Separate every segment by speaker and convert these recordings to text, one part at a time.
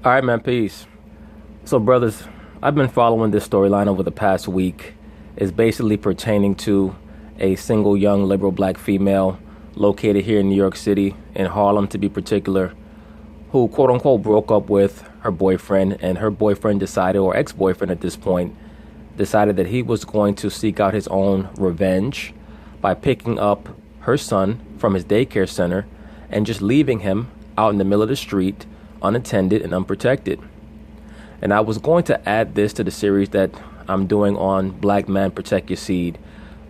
Speaker 1: All right, man, peace. So, brothers, I've been following this storyline over the past week. It's basically pertaining to a single young liberal black female located here in New York City, in Harlem to be particular, who quote unquote broke up with her boyfriend, and her boyfriend decided, or ex-boyfriend at this point, decided that he was going to seek out his own revenge by picking up her son from his daycare center and just leaving him out in the middle of the street, unattended and unprotected. And I was going to add this to the series that I'm doing on Black Man Protect Your Seed,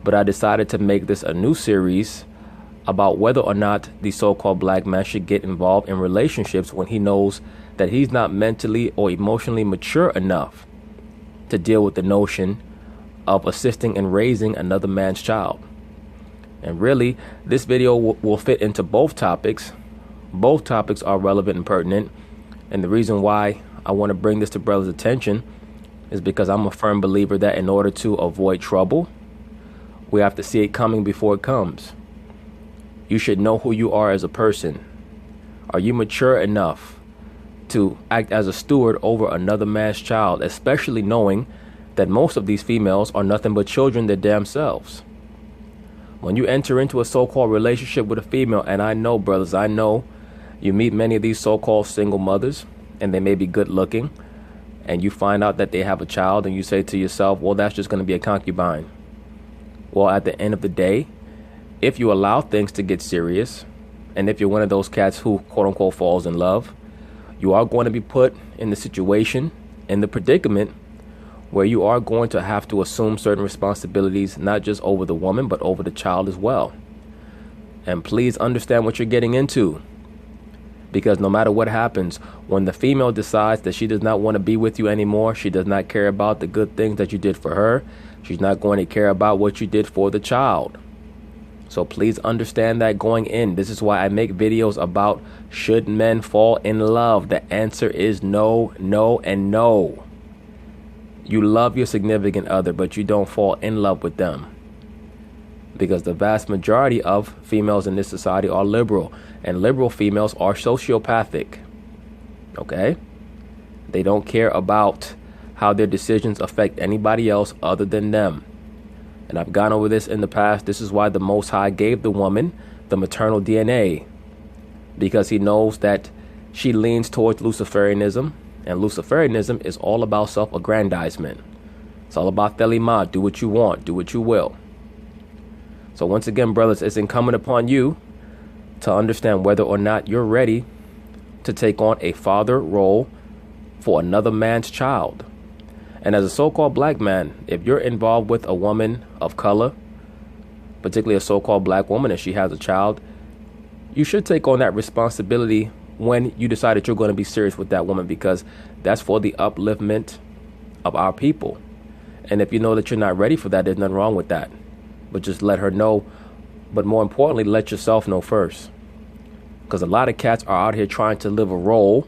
Speaker 1: but I decided to make this a new series about whether or not the so-called black man should get involved in relationships when he knows that he's not mentally or emotionally mature enough to deal with the notion of assisting in raising another man's child. And really, this video will fit into both topics. Both topics are relevant and pertinent. And the reason why I want to bring this to brothers' attention is because I'm a firm believer that in order to avoid trouble, we have to see it coming before it comes. You should know who you are as a person. Are you mature enough to act as a steward over another man's child, especially knowing that most of these females are nothing but children their damn selves? When you enter into a so-called relationship with a female, and I know, brothers, I know you meet many of these so-called single mothers, and they may be good looking, and you find out that they have a child, and you say to yourself, well, that's just going to be a concubine. Well, at the end of the day, if you allow things to get serious, and if you're one of those cats who quote unquote falls in love, you are going to be put in the situation, in the predicament, where you are going to have to assume certain responsibilities, not just over the woman, but over the child as well. And please understand what you're getting into. Because no matter what happens, when the female decides that she does not want to be with you anymore, she does not care about the good things that you did for her, she's not going to care about what you did for the child. So please understand that going in. This is why I make videos about should men fall in love. The answer is no, no, and no. You love your significant other, but you don't fall in love with them. Because the vast majority of females in this society are liberal, and liberal females are sociopathic. Okay? They don't care about how their decisions affect anybody else other than them. And I've gone over this in the past. This is why the Most High gave the woman the maternal DNA, because he knows that she leans towards Luciferianism, and Luciferianism is all about self-aggrandizement. It's all about Thelima, do what you want, do what you will. So once again, brothers, it's incumbent upon you to understand whether or not you're ready to take on a father role for another man's child. And as a so-called black man, if you're involved with a woman of color, particularly a so-called black woman, and she has a child, you should take on that responsibility when you decide that you're going to be serious with that woman, because that's for the upliftment of our people. And if you know that you're not ready for that, there's nothing wrong with that. But just let her know. But more importantly, let yourself know first. Because a lot of cats are out here trying to live a role.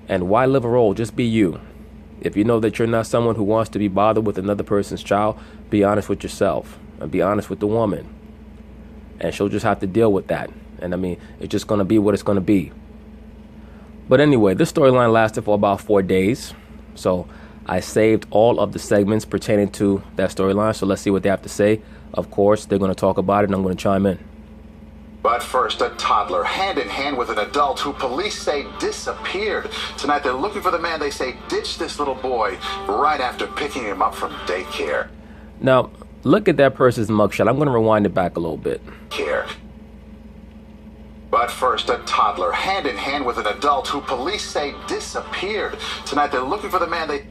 Speaker 1: And why live a role? Just be you. If you know that you're not someone who wants to be bothered with another person's child, be honest with yourself and be honest with the woman. And she'll just have to deal with that. And I mean, it's just going to be what it's going to be. But anyway, this storyline lasted for about 4 days. So I saved all of the segments pertaining to that storyline. So let's see what they have to say. Of course, they're going to talk about it, and I'm going to chime in.
Speaker 2: But first, a toddler, hand in hand with an adult who police say disappeared. Tonight, they're looking for the man they say ditched this little boy right after picking him up from daycare.
Speaker 1: Now, look at that person's mugshot. I'm going to rewind it back a little bit.
Speaker 2: But first, a toddler, hand in hand with an adult who police say disappeared. Tonight, they're looking for the man they...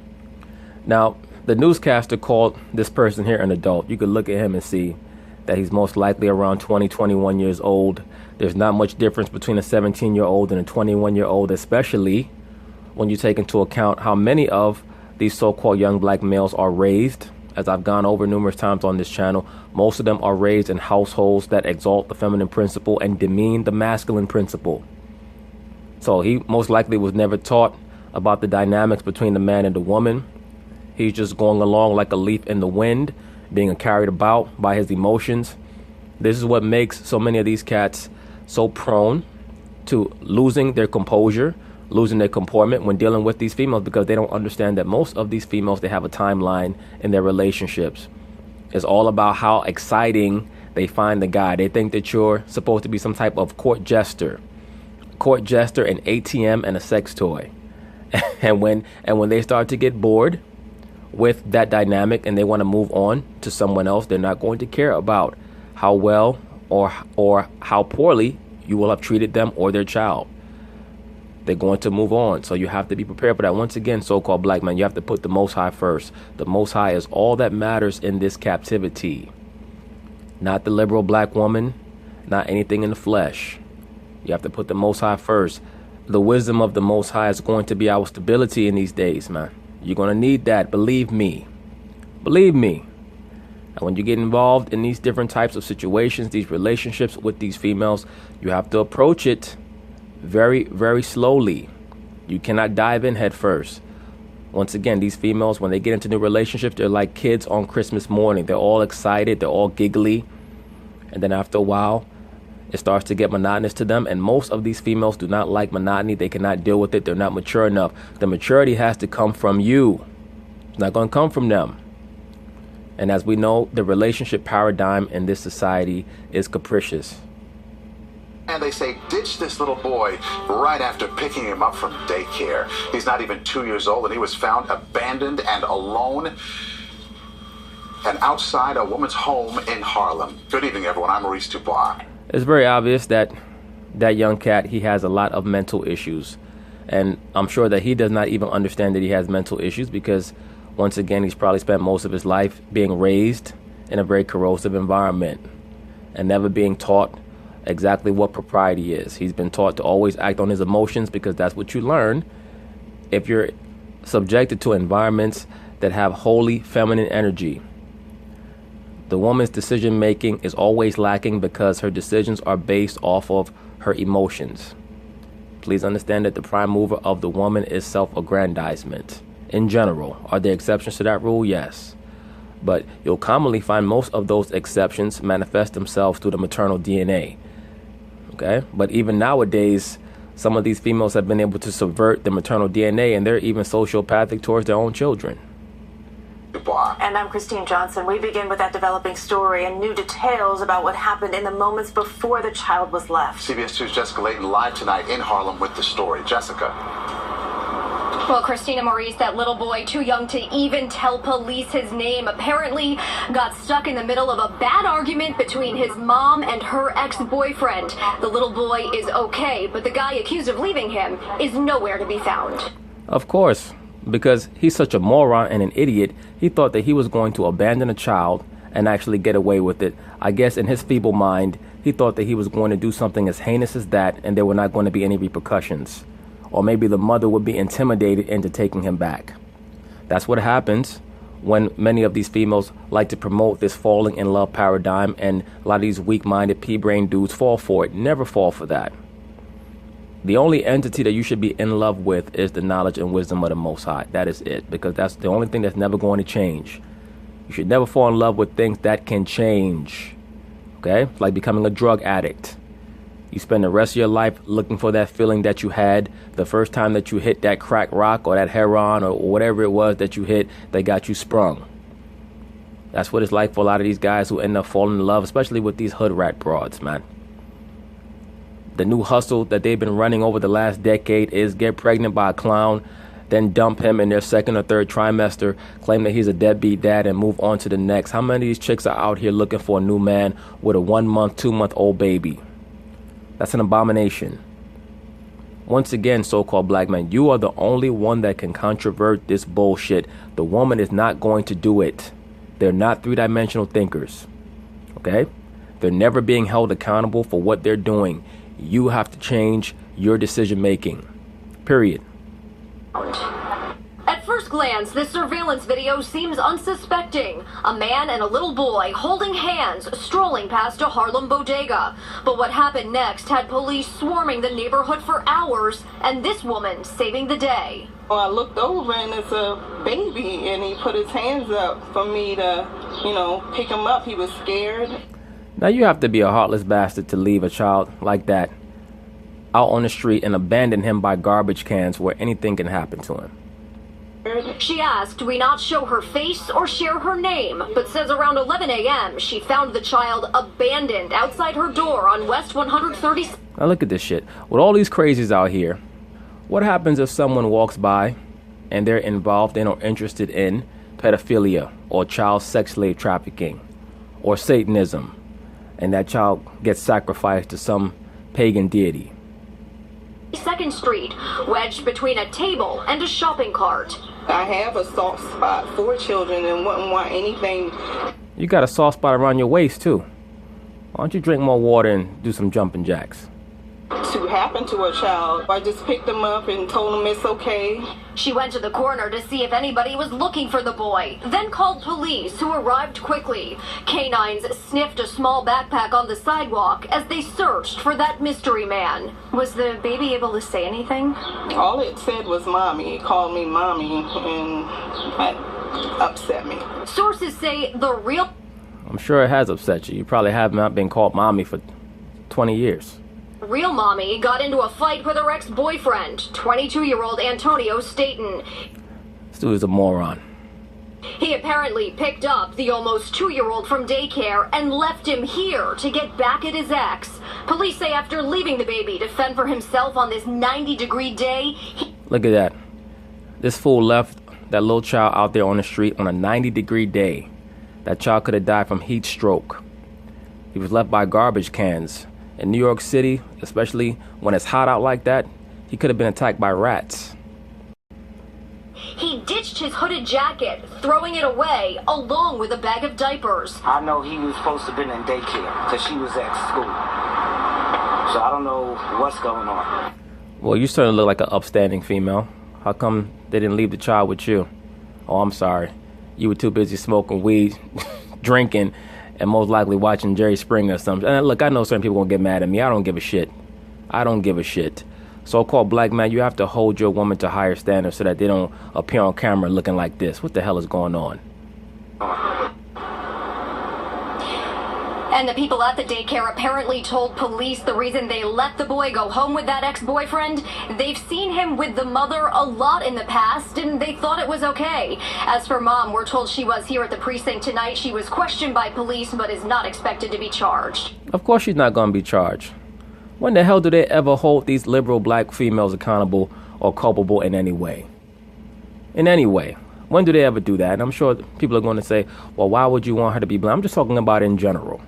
Speaker 1: Now, the newscaster called this person here an adult. You could look at him and see that he's most likely around 20, 21 years old. There's not much difference between a 17-year-old and a 21-year-old, especially when you take into account how many of these so-called young black males are raised. As I've gone over numerous times on this channel, most of them are raised in households that exalt the feminine principle and demean the masculine principle. So he most likely was never taught about the dynamics between the man and the woman. He's just going along like a leaf in the wind, being carried about by his emotions. This is what makes so many of these cats so prone to losing their composure, losing their comportment when dealing with these females because they don't understand that most of these females, they have a timeline in their relationships. It's all about how exciting they find the guy. They think that you're supposed to be some type of court jester, an ATM, and a sex toy. and when they start to get bored with that dynamic and they want to move on to someone else, they're not going to care about how well or how poorly you will have treated them or their child. They're going to move on. So you have to be prepared for that. Once again, so-called black man, you have to put the Most High first. The Most High is all that matters in this captivity. Not the liberal black woman, not anything in the flesh. You have to put the Most High first. The wisdom of the Most High is going to be our stability in these days, man. You're going to need that. Believe me. Believe me. And when you get involved in these different types of situations, these relationships with these females, you have to approach it very, very slowly. You cannot dive in head first. Once again, these females, when they get into new relationships, they're like kids on Christmas morning. They're all excited. They're all giggly. And then after a while, it starts to get monotonous to them. And most of these females do not like monotony. They cannot deal with it. They're not mature enough. The maturity has to come from you. It's not going to come from them. And as we know, the relationship paradigm in this society is capricious.
Speaker 2: And they say ditch this little boy right after picking him up from daycare. He's not even 2 years old, and he was found abandoned and alone and outside a woman's home in Harlem. Good evening, everyone. I'm Maurice Dubois.
Speaker 1: It's very obvious that that young cat, he has a lot of mental issues. And I'm sure that he does not even understand that he has mental issues because, once again, he's probably spent most of his life being raised in a very corrosive environment and never being taught exactly what propriety is. He's been taught to always act on his emotions because that's what you learn if you're subjected to environments that have holy feminine energy. The woman's decision making is always lacking because her decisions are based off of her emotions. Please understand that the prime mover of the woman is self-aggrandizement. In general, are there exceptions to that rule? Yes. But you'll commonly find most of those exceptions manifest themselves through the maternal DNA. Okay? But even nowadays, some of these females have been able to subvert the maternal DNA, and they're even sociopathic towards their own children.
Speaker 3: And I'm Christine Johnson. We begin with that developing story and new details about what happened in the moments before the child was left.
Speaker 2: CBS 2's Jessica Layton live tonight in Harlem with the story. Jessica.
Speaker 4: Well, Christina Maurice, that little boy, too young to even tell police his name, apparently got stuck in the middle of a bad argument between his mom and her ex-boyfriend. The little boy is okay, but the guy accused of leaving him is nowhere to be found.
Speaker 1: Of course, because he's such a moron and an idiot, he thought that he was going to abandon a child and actually get away with it. I guess in his feeble mind, he thought that he was going to do something as heinous as that and there were not going to be any repercussions. Or maybe the mother would be intimidated into taking him back. That's what happens when many of these females like to promote this falling in love paradigm, and a lot of these weak-minded pea-brain dudes fall for it. Never fall for that. The only entity that you should be in love with is the knowledge and wisdom of the Most High. That is it, because that's the only thing that's never going to change. You should never fall in love with things that can change. Okay? It's like becoming a drug addict. You spend the rest of your life looking for that feeling that you had the first time that you hit that crack rock or that heroin or whatever it was that you hit that got you sprung. That's what it's like for a lot of these guys who end up falling in love, especially with these hood rat broads, man. The new hustle that they've been running over the last decade is get pregnant by a clown, then dump him in their second or third trimester, claim that he's a deadbeat dad, and move on to the next. How many of these chicks are out here looking for a new man with a 1 month, 2 month old baby? That's an abomination. Once again, so-called black man, you are the only one that can controvert this bullshit. The woman is not going to do it. They're not three-dimensional thinkers. Okay? They're never being held accountable for what they're doing. You have to change your decision-making. Period.
Speaker 4: At first glance, this surveillance video seems unsuspecting. A man and a little boy holding hands, strolling past a Harlem bodega. But what happened next had police swarming the neighborhood for hours, and this woman saving the day.
Speaker 5: Well, I looked over and it's a baby, and he put his hands up for me to, pick him up. He was scared.
Speaker 1: Now you have to be a heartless bastard to leave a child like that out on the street and abandon him by garbage cans where anything can happen to him.
Speaker 4: She asked we not show her face or share her name, but says around 11 a.m. she found the child abandoned outside her door on West 130.
Speaker 1: Now look at this shit. With all these crazies out here, what happens if someone walks by and they're involved in or interested in pedophilia or child sex slave trafficking or Satanism, and that child gets sacrificed to some pagan deity?
Speaker 4: 2nd Street, wedged between a table and a shopping cart.
Speaker 5: I have a soft spot for children and wouldn't want anything.
Speaker 1: You got a soft spot around your waist too. Why don't you drink more water and do some jumping jacks?
Speaker 5: To happen to a child. I just picked them up and told them it's okay.
Speaker 4: She went to the corner to see if anybody was looking for the boy, then called police, who arrived quickly. Canines sniffed a small backpack on the sidewalk as they searched for that mystery man.
Speaker 3: Was the baby able to say anything?
Speaker 5: All it said was mommy. It called me mommy, and that upset me.
Speaker 4: Sources say the real...
Speaker 1: I'm sure it has upset you. You probably have not been called mommy for 20 years.
Speaker 4: Real mommy got into a fight with her ex-boyfriend, 22-year-old Antonio Staten.
Speaker 1: This dude is a moron.
Speaker 4: He apparently picked up the almost 2-year-old from daycare and left him here to get back at his ex. Police say after leaving the baby to fend for himself on this 90-degree day,
Speaker 1: Look at that. This fool left that little child out there on the street on a 90-degree day. That child could have died from heat stroke. He was left by garbage cans. In New York City, especially when it's hot out like that, he could have been attacked by rats.
Speaker 4: he ditched his hooded jacket, throwing it away, along with a bag of diapers.
Speaker 6: I know he was supposed to have been in daycare because she was at school. So I don't know what's going on.
Speaker 1: Well, you certainly look like an upstanding female. How come they didn't leave the child with you? Oh, I'm sorry. You were too busy smoking weed, drinking, and most likely watching Jerry Springer or something. And look, I know certain people gonna get mad at me. I don't give a shit. I don't give a shit. So-called black man, you have to hold your woman to higher standards so that they don't appear on camera looking like this. What the hell is going on?
Speaker 4: And the people at the daycare apparently told police the reason they let the boy go home with that ex-boyfriend, they've seen him with the mother a lot in the past, and they thought it was okay. As for mom, we're told she was here at the precinct tonight. She was questioned by police, but is not expected to be charged.
Speaker 1: Of course she's not going to be charged. When the hell do they ever hold these liberal black females accountable or culpable in any way? In any way. When do they ever do that? And I'm sure people are going to say, well, why would you want her to be blamed? I'm just talking about in general.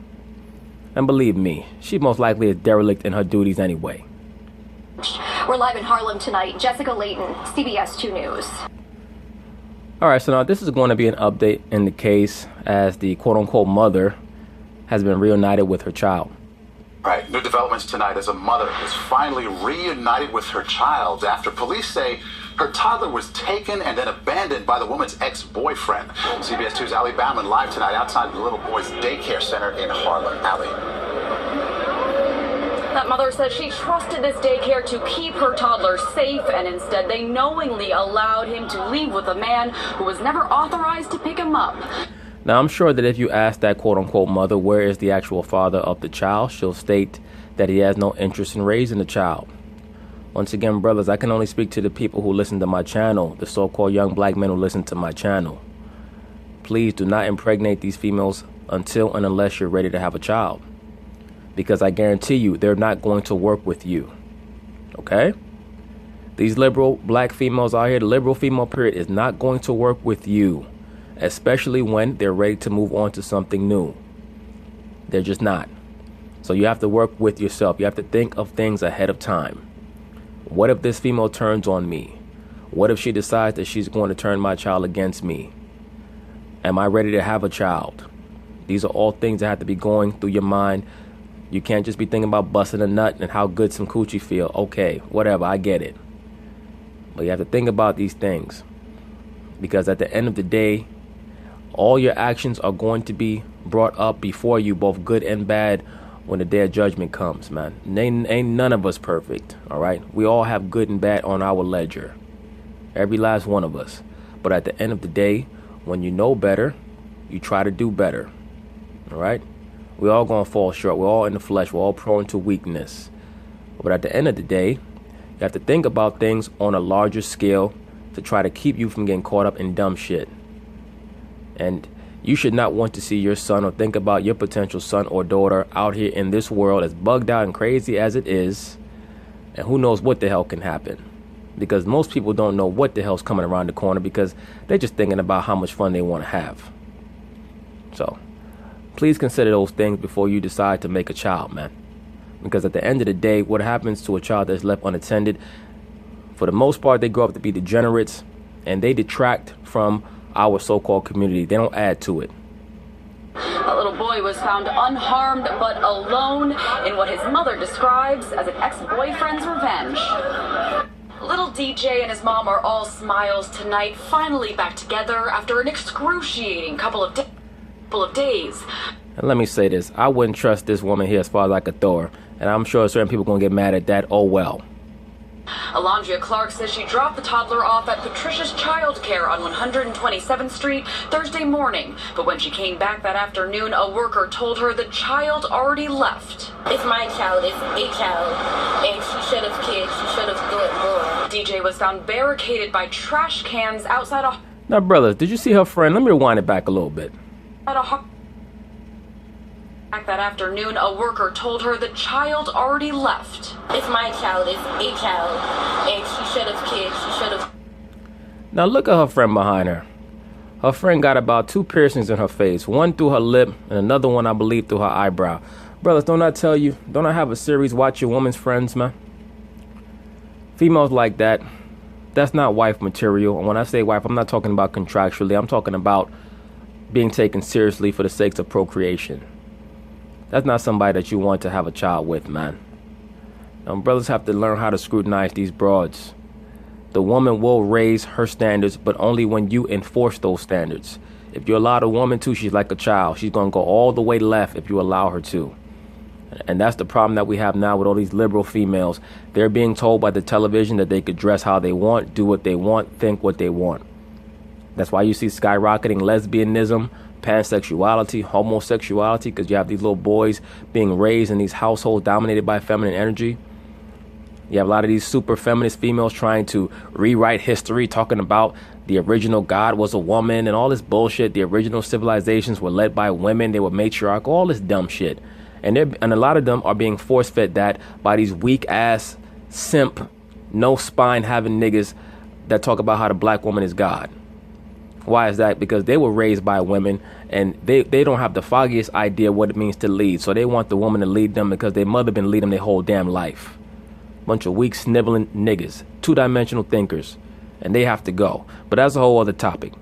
Speaker 1: And believe me, she most likely is derelict in her duties anyway.
Speaker 4: We're live in Harlem tonight. Jessica Layton, CBS 2 News.
Speaker 1: All right, so now this is going to be an update in the case as the quote-unquote mother has been reunited with her child.
Speaker 2: Right, new developments tonight as a mother is finally reunited with her child after police say her toddler was taken and then abandoned by the woman's ex-boyfriend. CBS 2's Ali Bauman live tonight outside the little boy's daycare center in Harlem. Ali.
Speaker 7: That mother says she trusted this daycare to keep her toddler safe, and instead they knowingly allowed him to leave with a man who was never authorized to pick him up.
Speaker 1: Now, I'm sure that if you ask that quote-unquote mother where is the actual father of the child, she'll state that he has no interest in raising the child. Once again, brothers, I can only speak to the people who listen to my channel, the so-called young black men who listen to my channel. Please do not impregnate these females until and unless you're ready to have a child. Because I guarantee you, they're not going to work with you. Okay? These liberal black females out here, the liberal female period, is not going to work with you. Especially when they're ready to move on to something new. They're just not. So you have to work with yourself. You have to think of things ahead of time. What if this female turns on me? What if she decides that she's going to turn my child against me? Am I ready to have a child? These are all things that have to be going through your mind. You can't just be thinking about busting a nut and how good some coochie feel. Okay, whatever, I get it. But you have to think about these things. Because at the end of the day, all your actions are going to be brought up before you, both good and bad, when the day of judgment comes, man. Ain't none of us perfect, all right? We all have good and bad on our ledger. Every last one of us. But at the end of the day, when you know better, you try to do better, all right? We all gonna fall short. We're all in the flesh. We're all prone to weakness. But at the end of the day, you have to think about things on a larger scale to try to keep you from getting caught up in dumb shit. And you should not want to see your son or think about your potential son or daughter out here in this world, as bugged out and crazy as it is. And who knows what the hell can happen. Because most people don't know what the hell's coming around the corner because they're just thinking about how much fun they want to have. So please consider those things before you decide to make a child, man. Because at the end of the day, what happens to a child that's left unattended, for the most part, they grow up to be degenerates and they detract from our so-called community. They don't add to it.
Speaker 7: A little boy was found unharmed but alone in what his mother describes as an ex-boyfriend's revenge. Little DJ and his mom are all smiles tonight, finally back together after an excruciating couple of days.
Speaker 1: And let me say this, I wouldn't trust this woman here as far as I could throw her. And I'm sure certain people are going to get mad at that. Oh, well.
Speaker 7: Alondria Clark says she dropped the toddler off at Patricia's Childcare on 127th Street Thursday morning. But when she came back that afternoon, a worker told her the child already left.
Speaker 8: It's my child. It's a child. And she should have cared. She should have thought more.
Speaker 7: DJ was found barricaded by trash cans outside a...
Speaker 1: Now, brothers, did you see her friend? Let me rewind it back a little bit.
Speaker 7: That afternoon, a worker told her the child already left.
Speaker 8: It's my child. It's a child. And she should have cared. She should have...
Speaker 1: Now look at her friend behind her. Her friend got about 2 piercings in her face. One through her lip and another one, I believe, through her eyebrow. Brothers, don't I tell you? Don't I have a series, Watch Your Woman's Friends, man? Females like that, that's not wife material. And when I say wife, I'm not talking about contractually. I'm talking about being taken seriously for the sakes of procreation. That's not somebody that you want to have a child with, man. Brothers have to learn how to scrutinize these broads. The woman will raise her standards, but only when you enforce those standards. If you allow the woman to, she's like a child. She's going to go all the way left if you allow her to. And that's the problem that we have now with all these liberal females. They're being told by the television that they could dress how they want, do what they want, think what they want. That's why you see skyrocketing lesbianism, pansexuality, homosexuality, because you have these little boys being raised in these households dominated by feminine energy. You have a lot of these super feminist females trying to rewrite history, talking about the original God was a woman and all this bullshit. The original civilizations were led by women. They were matriarchal, all this dumb shit. And a lot of them are being force-fed that by these weak-ass, simp, no spine having niggas that talk about how the black woman is God. Why is that? Because they were raised by women and they don't have the foggiest idea what it means to lead. So they want the woman to lead them because their mother been leading them their whole damn life. Bunch of weak, sniveling niggas, 2-dimensional thinkers, and they have to go. But that's a whole other topic.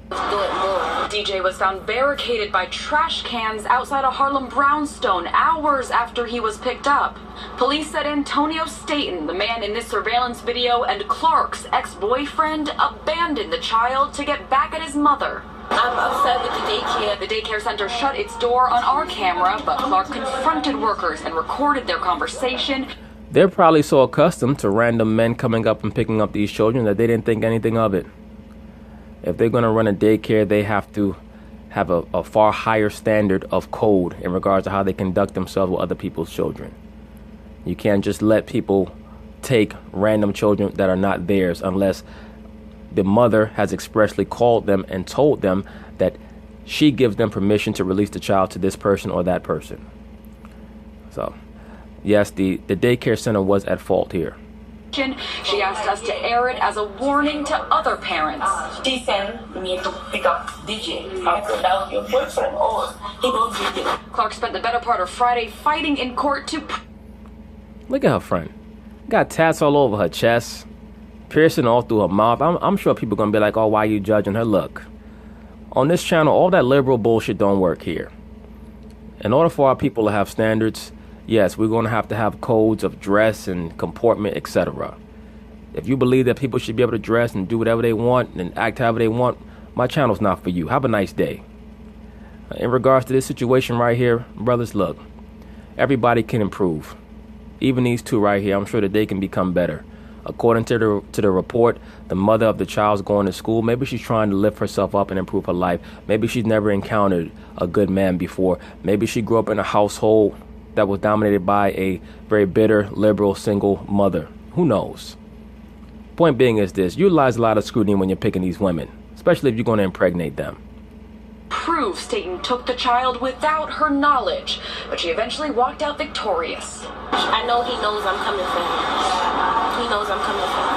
Speaker 7: DJ was found barricaded by trash cans outside a Harlem brownstone hours after he was picked up. Police said Antonio Staten, the man in this surveillance video, and Clark's ex-boyfriend abandoned the child to get back at his mother.
Speaker 8: I'm upset with the daycare.
Speaker 7: The daycare center shut its door on our camera, but Clark confronted workers and recorded their conversation.
Speaker 1: They're probably so accustomed to random men coming up and picking up these children that they didn't think anything of it. If they're going to run a daycare, they have to have a far higher standard of code in regards to how they conduct themselves with other people's children. You can't just let people take random children that are not theirs unless the mother has expressly called them and told them that she gives them permission to release the child to this person or that person. So, yes, the daycare center was at fault here.
Speaker 7: She asked us to air it as a warning to other parents.
Speaker 8: She sent me to pick up DJ. I said, that was your boyfriend. Oh, he won't do it.
Speaker 7: Clark spent the better part of Friday fighting in court to...
Speaker 1: Look at her friend. Got tats all over her chest, piercing all through her mouth. I'm sure people are going to be like, oh, why are you judging her? Look, on this channel, all that liberal bullshit don't work here. In order for our people to have standards, yes, we're going to have codes of dress and comportment, etc. If you believe that people should be able to dress and do whatever they want and act however they want, my channel's not for you. Have a nice day. In regards to this situation right here, brothers, look, everybody can improve. Even these two right here, I'm sure that they can become better. According to the report, the mother of the child's going to school. Maybe she's trying to lift herself up and improve her life. Maybe she's never encountered a good man before. Maybe she grew up in a household that was dominated by a very bitter, liberal, single mother. Who knows? Point being is this: utilize a lot of scrutiny when you're picking these women, especially if you're going to impregnate them.
Speaker 7: Prove Staten took the child without her knowledge, but she eventually walked out victorious.
Speaker 8: I know he knows I'm coming for him. He knows I'm coming for him.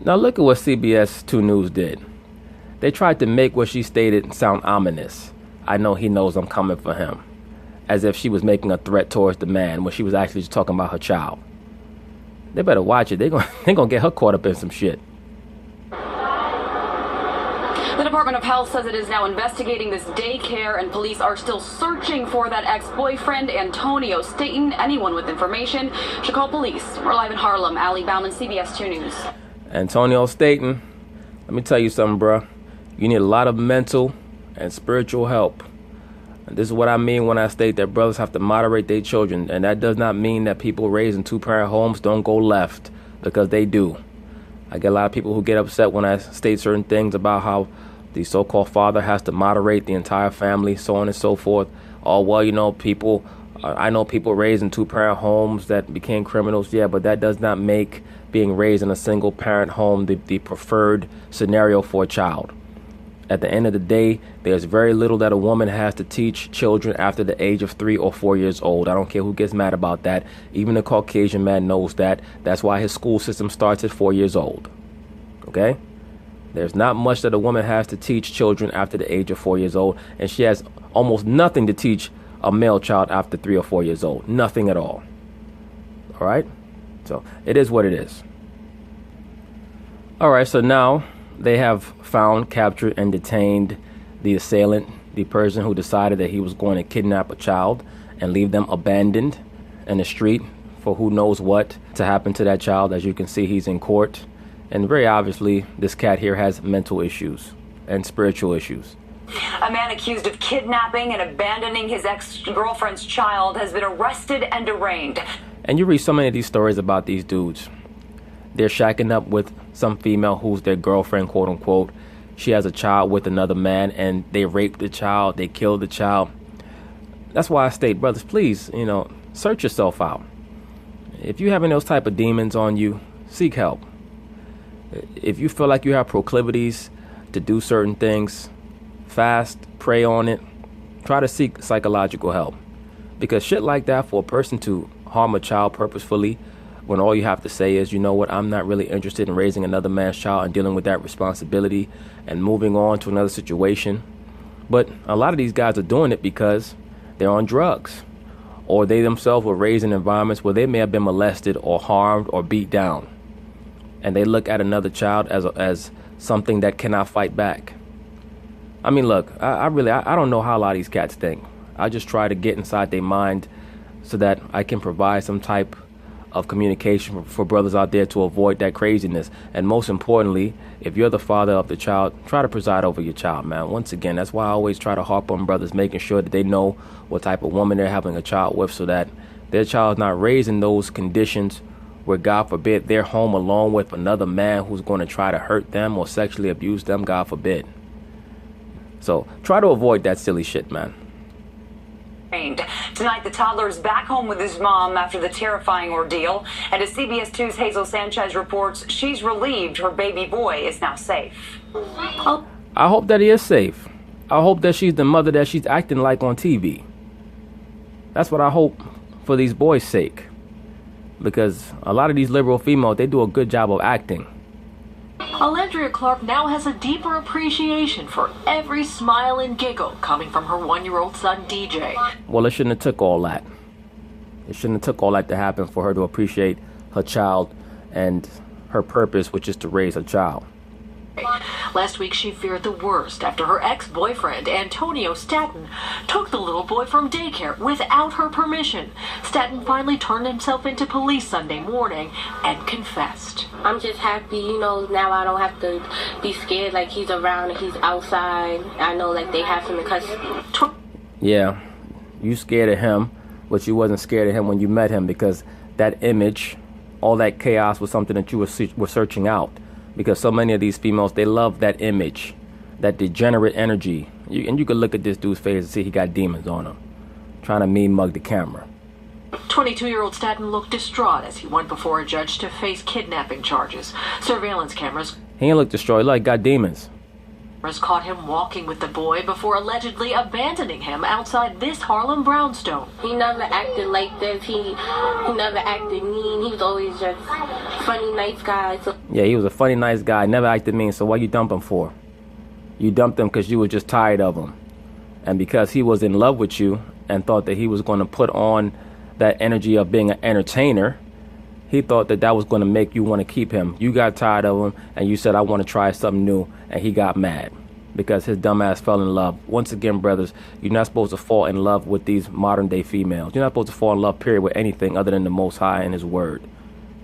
Speaker 1: Now look at what CBS 2 News did. They tried to make what she stated sound ominous. I know he knows I'm coming for him. As if she was making a threat towards the man when she was actually just talking about her child. They better watch it. They're gonna get her caught up in some shit.
Speaker 7: The Department of Health says it is now investigating this daycare, and police are still searching for that ex-boyfriend, Antonio Staten. Anyone with information should call police. We're live in Harlem. Allie Bauman, CBS 2 News.
Speaker 1: Antonio Staten, let me tell you something, bruh. You need a lot of mental and spiritual help. And this is what I mean when I state that brothers have to moderate their children. And that does not mean that people raised in two-parent homes don't go left, because they do. I get a lot of people who get upset when I state certain things about how the so-called father has to moderate the entire family, so on and so forth. Oh, well, you know, I know people raised in two-parent homes that became criminals. Yeah, but that does not make being raised in a single-parent home the preferred scenario for a child. At the end of the day, there's very little that a woman has to teach children after the age of 3 or 4 years old. I don't care who gets mad about that. Even a Caucasian man knows that. That's why his school system starts at 4 years old. Okay? There's not much that a woman has to teach children after the age of 4 years old, and she has almost nothing to teach a male child after 3 or 4 years old. Nothing at all. All right? So it is what it is. All right, so now they have found, captured, and detained the assailant, the person who decided that he was going to kidnap a child and leave them abandoned in the street for who knows what to happen to that child. As you can see, he's in court. And very obviously, this cat here has mental issues and spiritual issues.
Speaker 9: A man accused of kidnapping and abandoning his ex-girlfriend's child has been arrested and arraigned.
Speaker 1: And you read so many of these stories about these dudes. They're shacking up with some female who's their girlfriend, quote unquote. She has a child with another man, and they raped the child, they killed the child. That's why I state, brothers, please, search yourself out. If you're having those type of demons on you, seek help. If you feel like you have proclivities to do certain things, fast, pray on it, try to seek psychological help. Because shit like that, for a person to harm a child purposefully, when all you have to say is, you know what, I'm not really interested in raising another man's child and dealing with that responsibility and moving on to another situation. But a lot of these guys are doing it because they're on drugs, or they themselves were raised in environments where they may have been molested or harmed or beat down. And they look at another child as something that cannot fight back. I mean, look, I don't know how a lot of these cats think. I just try to get inside their mind so that I can provide some type of communication for brothers out there to avoid that craziness. And most importantly, if you're the father of the child, try to preside over your child, man. Once again, that's why I always try to harp on brothers, making sure that they know what type of woman they're having a child with, so that their child is not raised in those conditions where, God forbid, they're home alone with another man who's going to try to hurt them or sexually abuse them, God forbid. So try to avoid that silly shit, man.
Speaker 9: Tonight, the toddler is back home with his mom after the terrifying ordeal. And as CBS 2's Hazel Sanchez reports, she's relieved her baby boy is now safe.
Speaker 1: I hope that he is safe. I hope that she's the mother that she's acting like on TV. That's what I hope for these boys' sake. Because a lot of these liberal females, they do a good job of acting.
Speaker 10: Alandria Clark now has a deeper appreciation for every smile and giggle coming from her 1-year-old son, DJ.
Speaker 1: Well, it shouldn't have took all that. It shouldn't have took all that to happen for her to appreciate her child and her purpose, which is to raise a child.
Speaker 10: Last week, she feared the worst after her ex-boyfriend, Antonio Staten, took the little boy from daycare without her permission. Staten finally turned himself into police Sunday morning and confessed.
Speaker 8: I'm just happy, now I don't have to be scared like he's around and he's outside. I know they have him in custody.
Speaker 1: Yeah, you scared of him, but you wasn't scared of him when you met him, because that image, all that chaos was something that you were searching out. Because so many of these females, they love that image, that degenerate energy. And you can look at this dude's face and see he got demons on him. trying to mean mug the camera.
Speaker 10: 22-year-old Staten looked distraught as he went before a judge to face kidnapping charges. Surveillance cameras
Speaker 1: He ain't look destroyed, like got demons.
Speaker 10: caught him walking with the boy before allegedly abandoning him outside this Harlem brownstone.
Speaker 8: He never acted like this. He never acted mean. He was always just funny, nice guy. So
Speaker 1: Yeah, he was a funny, nice guy, never acted mean, so what you dump him for? You dumped him because you were just tired of him. And because he was in love with you and thought that he was going to put on that energy of being an entertainer, he thought that that was going to make you want to keep him. You got tired of him and you said, I want to try something new. And he got mad because his dumb ass fell in love. Once again, brothers, you're not supposed to fall in love with these modern day females. You're not supposed to fall in love, period, with anything other than the Most High and his word.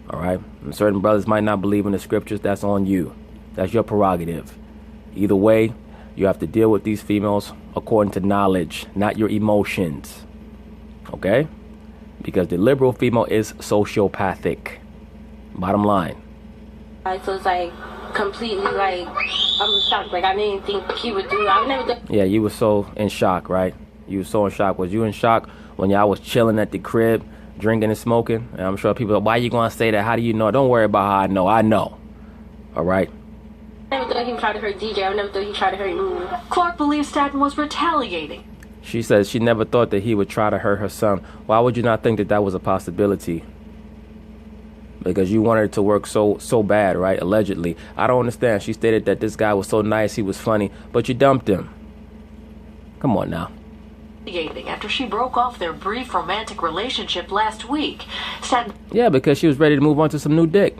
Speaker 1: All right? And certain brothers might not believe in the scriptures. That's on you. That's your prerogative. Either way, you have to deal with these females according to knowledge, not your emotions. Okay? Because the liberal female is sociopathic. Bottom line.
Speaker 8: so it's like completely like I'm shocked. Like I didn't think he would do it. I never done.
Speaker 1: Yeah, you were so in shock, right? You were so in shock. Was you in shock when y'all was chilling at the crib, drinking and smoking? And I'm sure people are, why you gonna say that? How do you know? Don't worry about how I know. I know. All right?
Speaker 8: I never thought he would try to hurt DJ. I never thought he tried to hurt me.
Speaker 10: Clark believes Staten was retaliating.
Speaker 1: She says she never thought that he would try to hurt her son. Why would you not think that that was a possibility? Because you wanted it to work so bad, right? Allegedly. I don't understand. She stated that this guy was so nice, he was funny, but you dumped him. Come on now.
Speaker 10: After she broke off their brief romantic relationship last week, Staten...
Speaker 1: Yeah, because she was ready to move on to some new dick.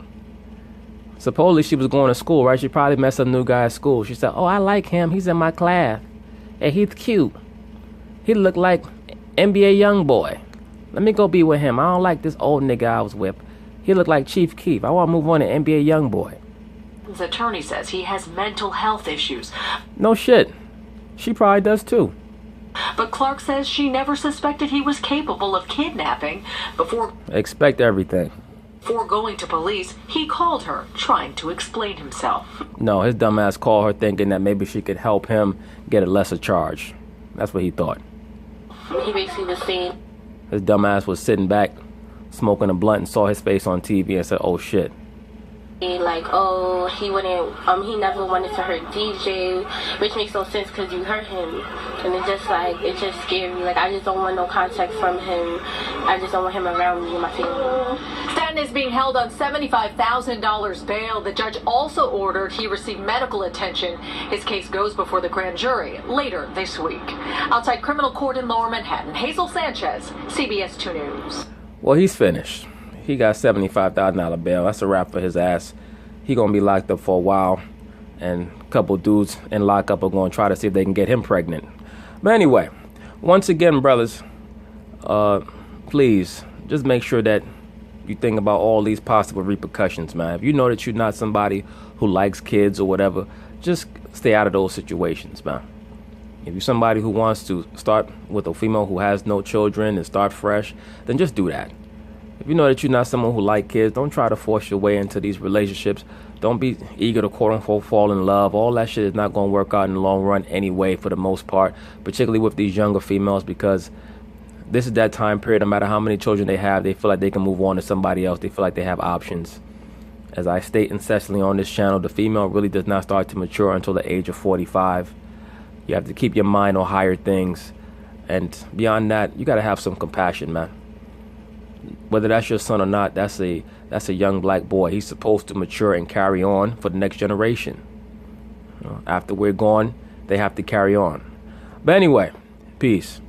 Speaker 1: Supposedly she was going to school, right? She probably met some new guy at school. She said, oh, I like him. He's in my class. And he's cute. He looked like NBA Youngboy. Let me go be with him. I don't like this old nigga I was with. He looked like Chief Keef. I want to move on to NBA Youngboy.
Speaker 10: His attorney says he has mental health issues.
Speaker 1: No shit. She probably does too.
Speaker 10: But Clark says she never suspected he was capable of kidnapping. Before
Speaker 1: Expect everything.
Speaker 10: going to police, he called her, trying to explain himself.
Speaker 1: No, his dumb ass called her thinking that maybe she could help him get a lesser charge. That's what he thought.
Speaker 8: He basically was saying...
Speaker 1: His dumb ass was sitting back, smoking a blunt, and saw his face on TV and said, oh shit.
Speaker 8: Like, oh, he he never wanted to hurt DJ, which makes no sense because you hurt him. And it's just scary. Like, I just don't want no contact from him. I just don't want him around me and my family.
Speaker 10: Staten is being held on $75,000 bail. The judge also ordered he receive medical attention. His case goes before the grand jury later this week. Outside criminal court in Lower Manhattan, Hazel Sanchez, CBS 2 News.
Speaker 1: Well, he's finished. He got $75,000 bail. That's a wrap for his ass. He gonna be locked up for a while, and a couple dudes in lockup are gonna try to see if they can get him pregnant. But anyway, once again, brothers, please just make sure that you think about all these possible repercussions, man. If you know that you're not somebody who likes kids or whatever, just stay out of those situations, man. If you're somebody who wants to start with a female who has no children and start fresh, then just do that. If you know that you're not someone who likes kids, don't try to force your way into these relationships. Don't be eager to quote-unquote fall in love. All that shit is not going to work out in the long run anyway for the most part, particularly with these younger females, because this is that time period, no matter how many children they have, they feel like they can move on to somebody else. They feel like they have options. As I state incessantly on this channel, the female really does not start to mature until the age of 45. You have to keep your mind on higher things. And beyond that, you got to have some compassion, man. Whether that's your son or not, that's a young black boy. He's supposed to mature and carry on for the next generation. After we're gone, they have to carry on. But anyway, peace.